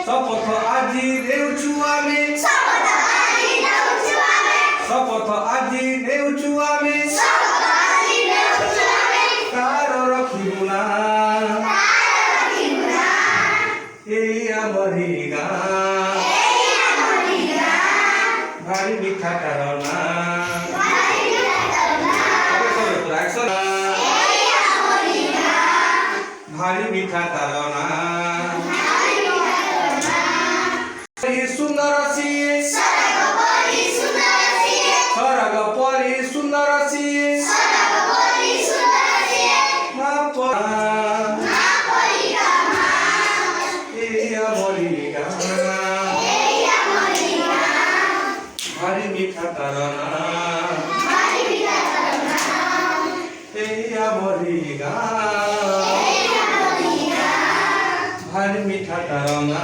শপথ আজি নেউଛୁ আমি শপথ আজি নেউଛୁ আমি তার রখিবু না এই আমরি গান ভারি মিঠা কারণা ভারি মিঠা কারণা সুন্দর সিয়ে স্বর্গ পরি সুন্দর সিয়ে ভারি মিঠা কারণা এই আমরি গান ভারি মিঠা কারণা।